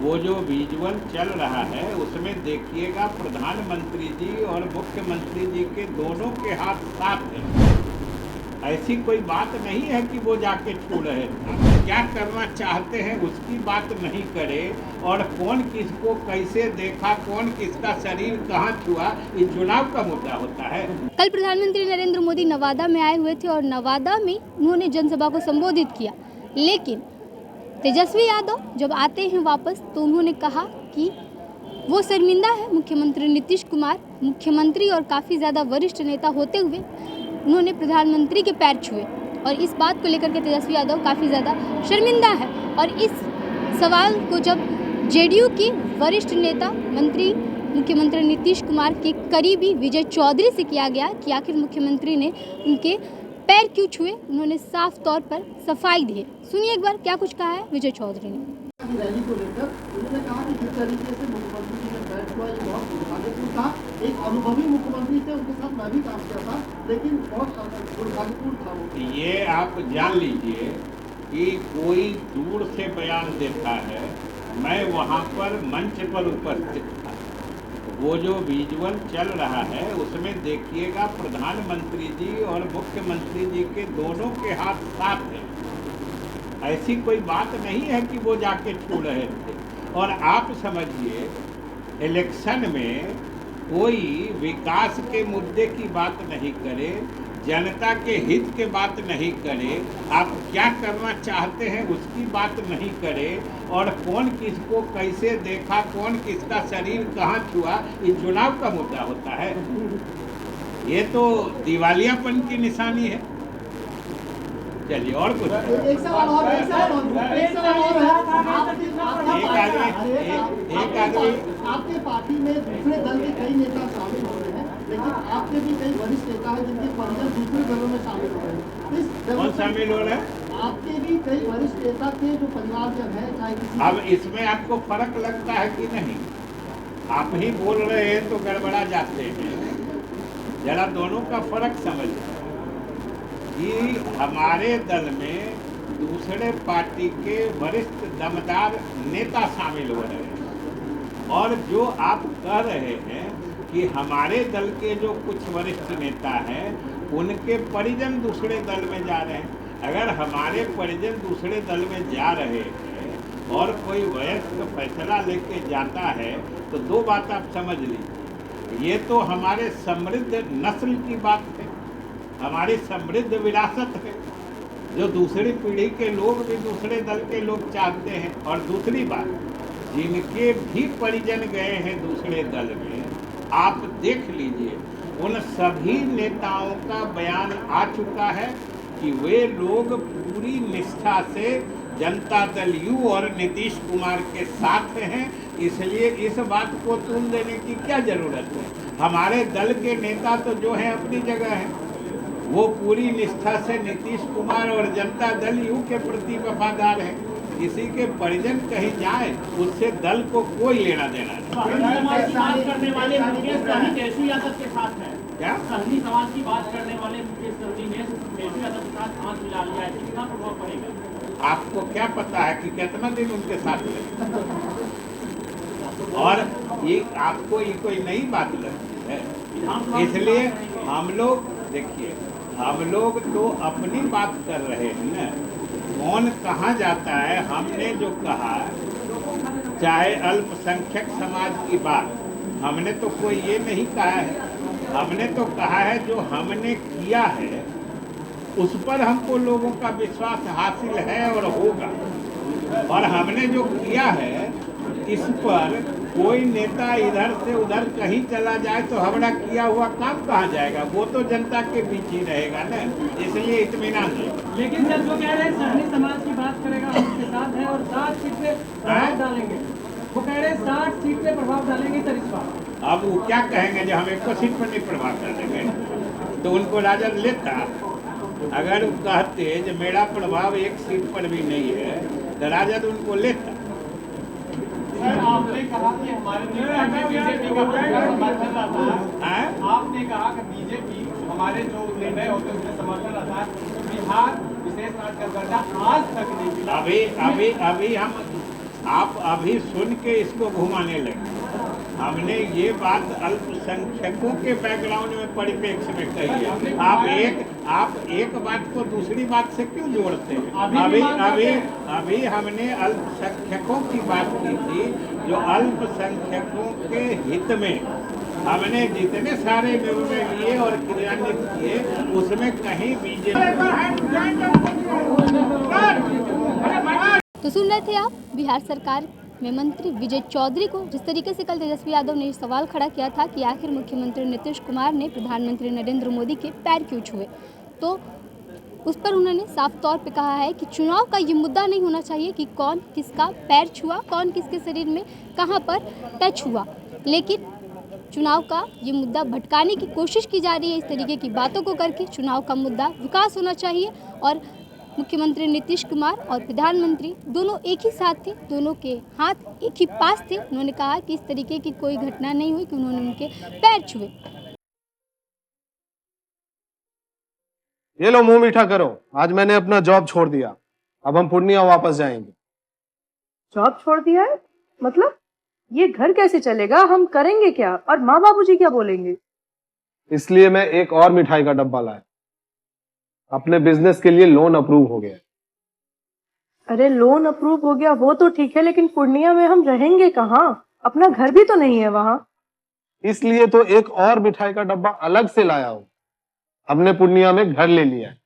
वो जो विजुअल चल रहा है उसमें देखिएगा प्रधानमंत्री जी और मुख्यमंत्री जी के दोनों के हाथ साथ हैं। ऐसी कोई बात नहीं है कि वो जाके छू रहे थे। क्या करना चाहते हैं उसकी बात नहीं करे और कौन किसको कैसे देखा, कौन किसका शरीर कहाँ छुआ, ये चुनाव का मुद्दा होता है। कल प्रधानमंत्री नरेंद्र मोदी नवादा में आए हुए थे और नवादा में उन्होंने जनसभा को संबोधित किया, लेकिन तेजस्वी यादव जब आते हैं वापस तो उन्होंने कहा कि वो शर्मिंदा है। मुख्यमंत्री नीतीश कुमार मुख्यमंत्री और काफ़ी ज़्यादा वरिष्ठ नेता होते हुए उन्होंने प्रधानमंत्री के पैर छुए और इस बात को लेकर के तेजस्वी यादव काफ़ी ज़्यादा शर्मिंदा है। और इस सवाल को जब जेडीयू की वरिष्ठ नेता मंत्री मुख्यमंत्री नीतीश कुमार के करीबी विजय चौधरी से किया गया कि आखिर मुख्यमंत्री ने उनके पैर क्यों छुए, उन्होंने साफ तौर पर सफाई दी है। सुनिए एक बार क्या कुछ कहा है विजय चौधरी ने। रैली को लेकर उन्होंने कहा कि जिस तरीके से मुख्यमंत्री जी ने पैर छुआ ये बहुत दुर्भाग्यपूर्ण था। एक अनुभवी मुख्यमंत्री थे, उनके साथ मैं भी काम किया था, लेकिन बहुत दुर्भाग्यपूर्ण था वो। ये आप जान लीजिए कि कोई दूर से बयान देता है, मैं वहाँ पर मंच पर उपस्थित था। वो जो विजुअल चल रहा है उसमें देखिएगा प्रधानमंत्री जी और मुख्यमंत्री जी के दोनों के हाथ साथ हैं। ऐसी कोई बात नहीं है कि वो जाके छू रहे थे। और आप समझिए इलेक्शन में कोई विकास के मुद्दे की बात नहीं करे, जनता के हित के बात नहीं करे, आप क्या करना चाहते हैं उसकी बात नहीं करे और कौन किसको कैसे देखा, कौन किसका शरीर कहाँ छुआ, ये चुनाव का मुद्दा होता है। ये तो दिवालियापन की निशानी है। चलिए और कुछ एक सवाल और है। आपके पार्टी में दूसरे दल के कई नेता शामिल हो रहे हैं, लेकिन आपके भी कई वरिष्ठ नेता हैं जिनके परिजन दूसरे दलों में शामिल हो रहे हैं। कौन शामिल हो रहे हैं? आपके भी कई वरिष्ठ नेता के जो परिवारजन है, चाहे किसी। अब इसमें आपको फर्क लगता है कि नहीं? आप ही बोल रहे हैं तो गड़बड़ा जाते हैं। जरा दोनों का फर्क समझिए कि हमारे दल में दूसरे पार्टी के वरिष्ठ दमदार नेता शामिल हो रहे हैं और जो आप कह रहे हैं कि हमारे दल के जो कुछ वरिष्ठ नेता हैं उनके परिजन दूसरे दल में जा रहे हैं। अगर हमारे परिजन दूसरे दल में जा रहे हैं और कोई वयस्क फैसला लेके जाता है तो दो बात आप समझ लीजिए, ये तो हमारे समृद्ध नस्ल की बात है, हमारी समृद्ध विरासत है जो दूसरी पीढ़ी के लोग भी दूसरे दल के लोग चाहते हैं। और दूसरी बात, जिनके भी परिजन गए हैं दूसरे दल में, आप देख लीजिए उन सभी नेताओं का बयान आ चुका है कि वे लोग पूरी निष्ठा से जनता दल यू और नीतीश कुमार के साथ हैं। इसलिए इस बात को तुल देने की क्या जरूरत है। हमारे दल के नेता तो जो हैं अपनी जगह हैं, वो पूरी निष्ठा से नीतीश कुमार और जनता दल यू के प्रति वफादार है। किसी के परिजन कहीं जाए उससे दल को कोई लेना देना नहीं। समाज की बात करने वाले मुकेश सहनी तेजस्वी यादव के साथ है। क्या सहनी समाज की बात करने वाले मुकेश सहनी ने तेजस्वी यादव के साथ हाथ मिला लिया है, कितना प्रभाव पड़ेगा? आपको क्या पता है कि कितना दिन उनके साथ लगे? और ये आपको ये कोई नई बात लगती है। इसलिए हम लोग देखिए, हम लोग तो अपनी बात कर रहे हैं ना, कौन कहाँ जाता है। हमने जो कहा, चाहे अल्पसंख्यक समाज की बात, हमने तो कोई ये नहीं कहा है। हमने तो कहा है जो हमने किया है उस पर हमको लोगों का विश्वास हासिल है और होगा। और हमने जो किया है इस पर कोई नेता इधर से उधर कहीं चला जाए तो हमारा किया हुआ काम कहाँ जाएगा? वो तो जनता के बीच ही रहेगा ना, इसलिए इत्मीनान है। लेकिन जब जो कह रहे हैं सहनी समाज की बात करेगा उसके साथ है और 60 सीट पे प्रभाव डालेंगे, वो कह रहे हैं 60 सीट पे प्रभाव डालेंगे सर इस बार। अब वो क्या कहेंगे जो हम 1 सीट पर नहीं प्रभाव डालेंगे? तो उनको राजद लेता। अगर वो कहते जो मेरा प्रभाव 1 सीट पर भी नहीं है तो राजद उनको लेता। सर आपने कहा कि हमारे बीजेपी का समर्थन रहा था। आपने कहा कि बीजेपी हमारे जो निर्णय होते हैं उसमें समर्थन रहा था। बिहार विशेष राज्य का दर्जा आज तक नहीं मिला। अभी हम आप अभी सुन के इसको घुमाने लगे। हमने ये बात अल्पसंख्यकों के बैकग्राउंड में परिप्रेक्ष्य में कही है। आप एक बात को दूसरी बात से क्यों जोड़ते हैं? अभी हमने अल्पसंख्यकों की बात की थी, जो अल्पसंख्यकों के हित में हमने जितने सारे निर्णय लिए और क्रियान्वित किए, उसमें कहीं बीजेपी। तो सुन रहे थे आप बिहार सरकार में मंत्री विजय चौधरी को, जिस तरीके से कल तेजस्वी यादव ने सवाल खड़ा किया था कि आखिर मुख्यमंत्री नीतीश कुमार ने प्रधानमंत्री नरेंद्र मोदी के पैर क्यों छुए, तो उस पर उन्होंने साफ तौर पे कहा है कि चुनाव का ये मुद्दा नहीं होना चाहिए कि कौन किसका पैर छुआ, कौन किसके शरीर में कहाँ पर टच हुआ, लेकिन चुनाव का ये मुद्दा भटकाने की कोशिश की जा रही है। इस तरीके की बातों को करके चुनाव का मुद्दा विकास होना चाहिए और मुख्यमंत्री नीतीश कुमार और प्रधानमंत्री दोनों एक ही साथ थे, दोनों के हाथ एक ही पास थे। उन्होंने कहा कि इस तरीके की कोई घटना नहीं हुई कि उन्होंने उनके पैर छुए। ये लो मुंह मीठा करो, आज मैंने अपना जॉब छोड़ दिया, अब हम पूर्णिया वापस जाएंगे। जॉब छोड़ दिया है? मतलब ये घर कैसे चलेगा, हम करेंगे क्या और माँ बाबूजी क्या बोलेंगे? इसलिए मैं एक और मिठाई का डब्बा लाया, अपने बिजनेस के लिए लोन अप्रूव हो गया। अरे लोन अप्रूव हो गया वो तो ठीक है, लेकिन पूर्णिया में हम रहेंगे कहाँ? अपना घर भी तो नहीं है वहाँ। इसलिए तो एक और मिठाई का डब्बा अलग से लाया हूँ। हमने पूर्णिया में घर ले लिया है,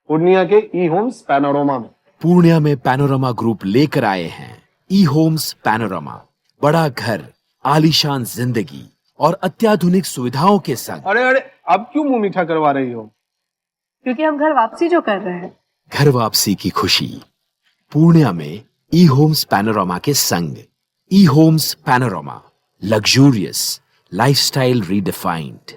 पूर्णिया के ई होम्स पैनोरमा में। पूर्णिया में पैनोरमा ग्रुप लेकर आए हैं ई होम्स पैनोरमा, बड़ा घर, आलीशान जिंदगी और अत्याधुनिक सुविधाओं के संग। अरे अब क्यों मुंह मीठा करवा रही हो? क्योंकि हम घर वापसी जो कर रहे हैं। घर वापसी की खुशी पूर्णिया में ई होम्स पैनोरमा के संग। ई Homes Panorama, luxurious lifestyle redefined.